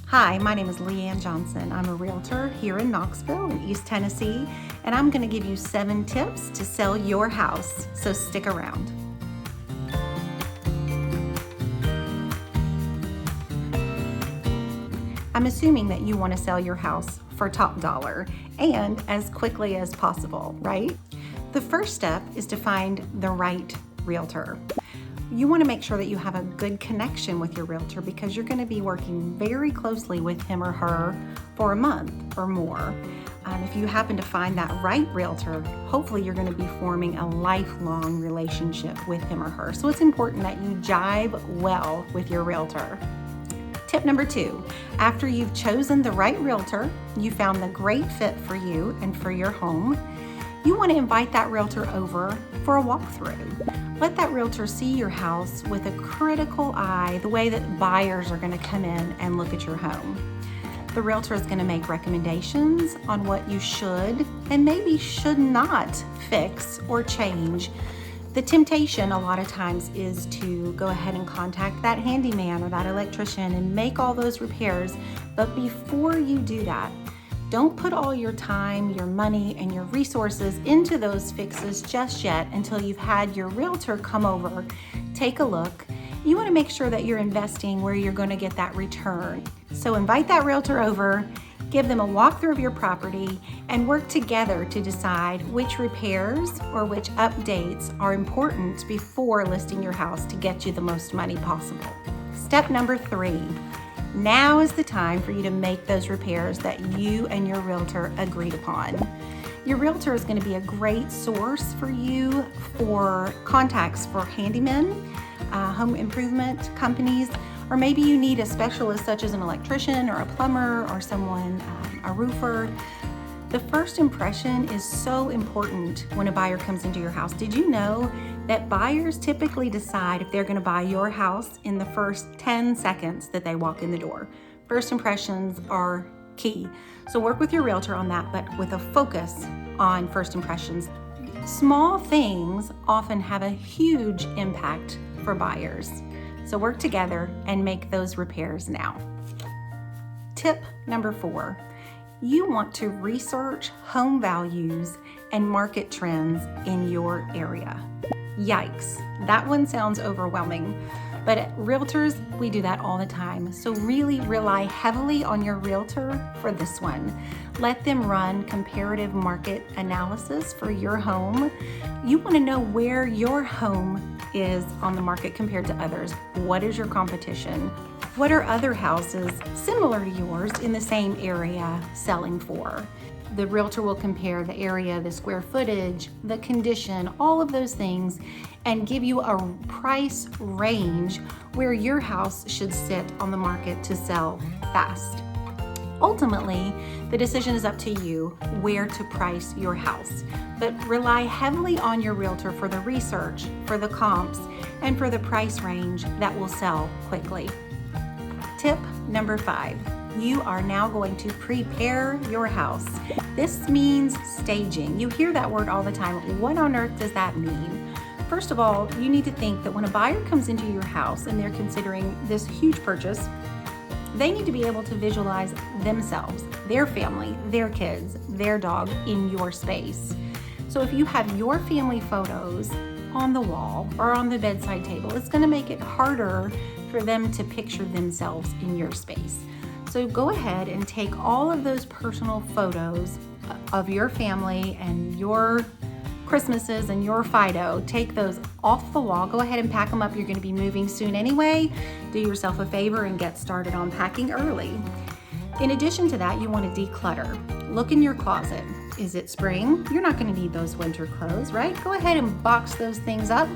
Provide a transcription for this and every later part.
Hi, my name is Leanne Johnson. I'm a realtor here in Knoxville in East Tennessee, and I'm going to give you 7 tips to sell your house, so stick around. I'm assuming that you want to sell your house for top dollar and as quickly as possible, right? The first step is to find the right realtor. You want to make sure that you have a good connection with your realtor because you're going to be working very closely with him or her for a month or more. If you happen to find that right realtor, hopefully you're going to be forming a lifelong relationship with him or her. So it's important that you jive well with your realtor. Tip number 2, after you've chosen the right realtor, you found the great fit for you and for your home, you want to invite that realtor over for a walkthrough. Let that realtor see your house with a critical eye, the way that buyers are going to come in and look at your home. The realtor is going to make recommendations on what you should and maybe should not fix or change. The temptation a lot of times is to go ahead and contact that handyman or that electrician and make all those repairs. But before you do that, don't put all your time, your money, and your resources into those fixes just yet until you've had your realtor come over, take a look. You want to make sure that you're investing where you're going to get that return. So invite that realtor over, give them a walkthrough of your property, and work together to decide which repairs or which updates are important before listing your house to get you the most money possible. Step number 3. Now is the time for you to make those repairs that you and your realtor agreed upon. Your realtor is going to be a great source for you for contacts for handymen, home improvement companies, or maybe you need a specialist such as an electrician or a plumber or someone, a roofer. The first impression is so important when a buyer comes into your house. Did you know that buyers typically decide if they're going to buy your house in the first 10 seconds that they walk in the door? First impressions are key. So work with your realtor on that, but with a focus on first impressions. Small things often have a huge impact for buyers. So work together and make those repairs now. Tip number 4. You want to research home values and market trends in your area. Yikes, that one sounds overwhelming, but at realtors, we do that all the time. So really rely heavily on your realtor for this one. Let them run comparative market analysis for your home. You want to know where your home is on the market compared to others. What is your competition? What are other houses similar to yours in the same area selling for? The realtor will compare the area, the square footage, the condition, all of those things, and give you a price range where your house should sit on the market to sell fast. Ultimately, the decision is up to you where to price your house, but rely heavily on your realtor for the research, for the comps, and for the price range that will sell quickly. Tip number 5. You are now going to prepare your house. This means staging. You hear that word all the time. What on earth does that mean? First of all, you need to think that when a buyer comes into your house and they're considering this huge purchase, they need to be able to visualize themselves, their family, their kids, their dog in your space. So if you have your family photos on the wall or on the bedside table, it's going to make it harder for them to picture themselves in your space. So go ahead and take all of those personal photos of your family and your Christmases and your Fido. Take those off the wall. Go ahead and pack them up. You're going to be moving soon anyway. Do yourself a favor and get started on packing early. In addition to that, you want to declutter. Look in your closet. Is it spring? You're not going to need those winter clothes, right? Go ahead and box those things up.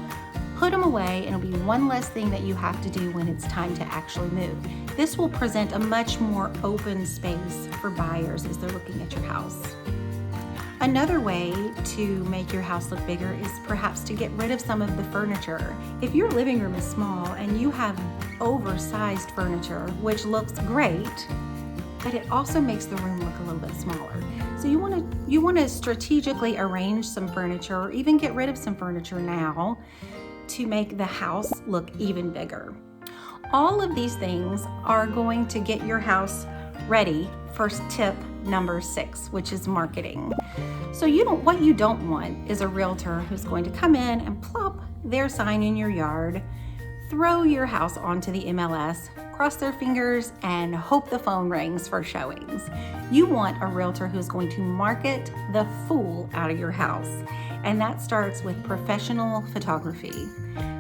Put them away, and it'll be one less thing that you have to do when it's time to actually move. This will present a much more open space for buyers as they're looking at your house. Another way to make your house look bigger is perhaps to get rid of some of the furniture. If your living room is small and you have oversized furniture, which looks great, but it also makes the room look a little bit smaller. So you want to strategically arrange some furniture or even get rid of some furniture now to make the house look even bigger. All of these things are going to get your house ready for tip number 6, which is marketing. So what you don't want is a realtor who's going to come in and plop their sign in your yard, throw your house onto the MLS, cross their fingers, and hope the phone rings for showings. You want a realtor who's going to market the fool out of your house, and that starts with professional photography.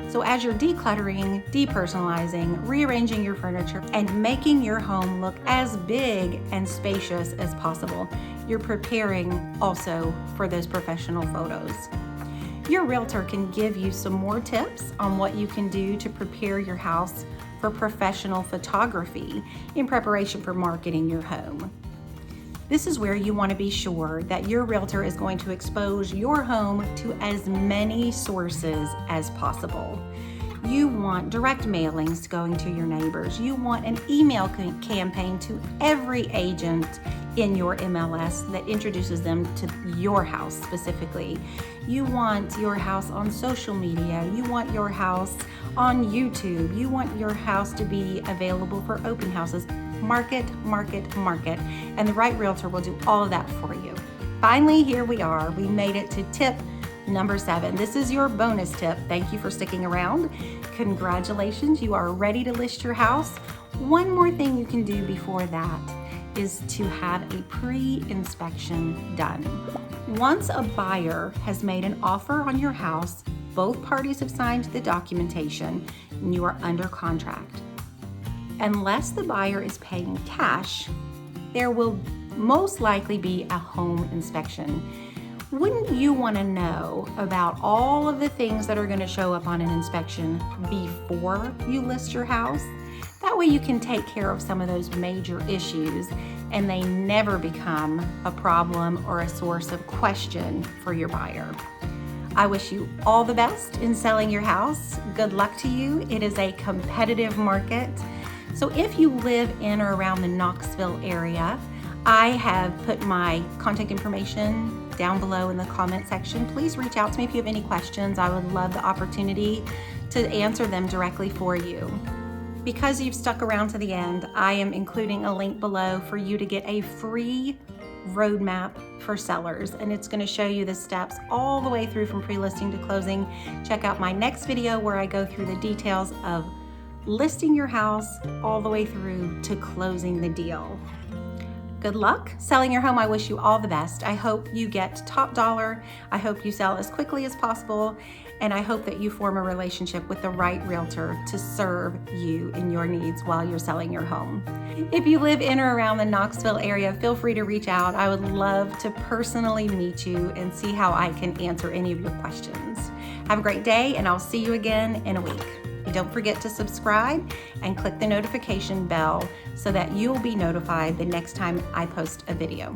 So as you're decluttering, depersonalizing, rearranging your furniture, and making your home look as big and spacious as possible, you're preparing also for those professional photos. Your realtor can give you some more tips on what you can do to prepare your house for professional photography in preparation for marketing your home. This is where you want to be sure that your realtor is going to expose your home to as many sources as possible. You want direct mailings going to your neighbors. You want an email campaign to every agent in your MLS that introduces them to your house specifically. You want your house on social media. You want your house on YouTube. You want your house to be available for open houses. Market, market, market, and the right realtor will do all of that for you. Finally, here we are. We made it to tip number 7. This is your bonus tip. Thank you for sticking around. Congratulations, you are ready to list your house. One more thing you can do before that is to have a pre-inspection done. Once a buyer has made an offer on your house, both parties have signed the documentation, and you are under contract. Unless the buyer is paying cash, there will most likely be a home inspection. Wouldn't you want to know about all of the things that are going to show up on an inspection before you list your house? That way you can take care of some of those major issues and they never become a problem or a source of question for your buyer. I wish you all the best in selling your house. Good luck to you. It is a competitive market. So if you live in or around the Knoxville area, I have put my contact information down below in the comment section. Please reach out to me if you have any questions. I would love the opportunity to answer them directly for you. Because you've stuck around to the end, I am including a link below for you to get a free roadmap for sellers, and it's going to show you the steps all the way through from pre-listing to closing. Check out my next video where I go through the details of listing your house all the way through to closing the deal. Good luck selling your home. I wish you all the best. I hope you get top dollar. I hope you sell as quickly as possible. And I hope that you form a relationship with the right realtor to serve you in your needs while you're selling your home. If you live in or around the Knoxville area, feel free to reach out. I would love to personally meet you and see how I can answer any of your questions. Have a great day, and I'll see you again in a week. Don't forget to subscribe and click the notification bell so that you'll be notified the next time I post a video.